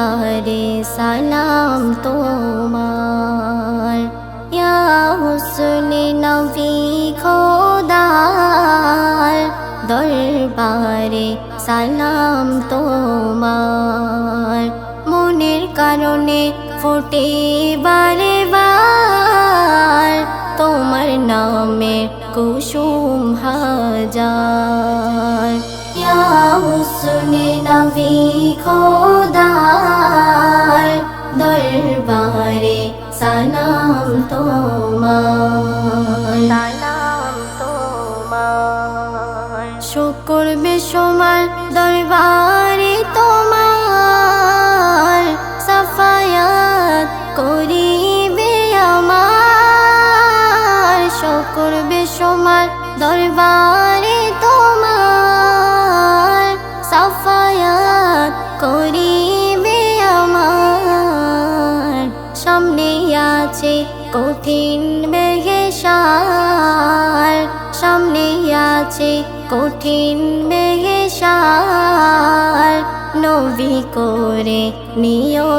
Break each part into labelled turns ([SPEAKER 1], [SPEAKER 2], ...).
[SPEAKER 1] দরবারে সালাম তোমার, ইয়া হুসনে নবী খোদার দরবারে সালাম তোমার। মনের কারণে ফোটে বারে বার তোমার নামে কুসুম হাজার, ইয়া হুসনে নবী খোদার দরবারে সালাম তোমার, সালাম তোমার। শুকর বেশুমার দরবারে তোমার, সাফায়াত করিবে আমার। শুকর বেশুমার দরবারে তোমার, সাফায়াত করিবে আমার। সামনে আছে কঠিন বেহেশার, সামনে আছে কঠিন বেহেশার। নবী করে নিও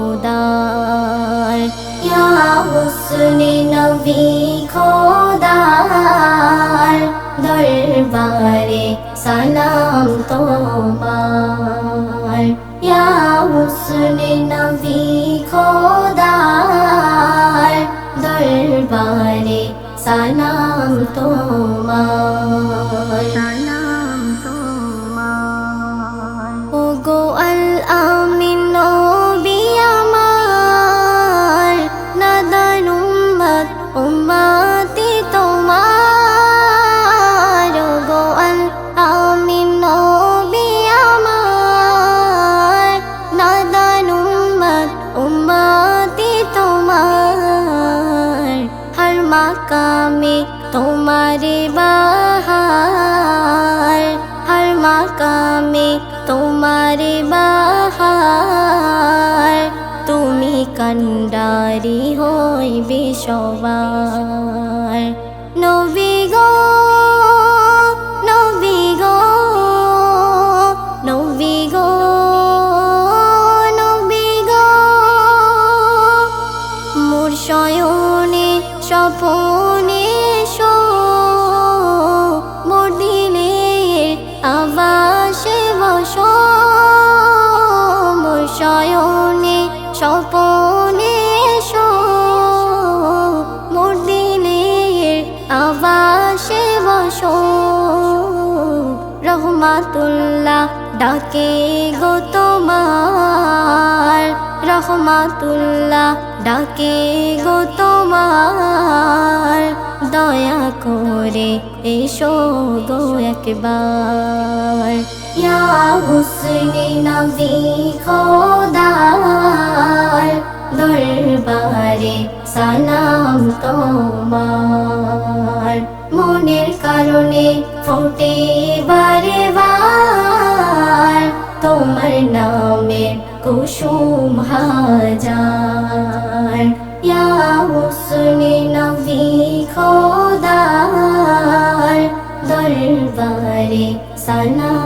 [SPEAKER 1] উদার, ইয়া হুসনে নবী খোদার দরবারে সালাম তোমার, ইয়া হুসনে নবী খোদার দরবারে সালাম তোমার, সালাম তোমার। ওগো আল আমিন নবী আমার, নাদার উম্মত উম্মতি তোমার। ওগো আল আমিন নবী আমার, নাদার উম্মত উম্মতি তোমার। হর মাকামে তোমারে বাহার, হর মাকামে তোমারে বাহার। তুমি কান্ডারি হইবে সবার। নবী গো নবী গো নবী গো নবী গো, মোর শয়নে স্বপনে শো, মোর দিলের আবাসে বসো। মোর শয়নে স্বপনে শো, মোর দিলের আবাসে বসো। রহমাতুল্লাহ ডাকে গো তোমার, রহমাতুল্লাহ ডাকে গো তোমার। দয়া করে এসো গো একবার, ইয়া হুসনে নবী খোদার দরবারে সালাম তোমার। মনের কারণে ফোটে বারে বার তোমার নামের কুসুম হাজার, ইয়া হুসনে নবী খোদার দরবারে সালাম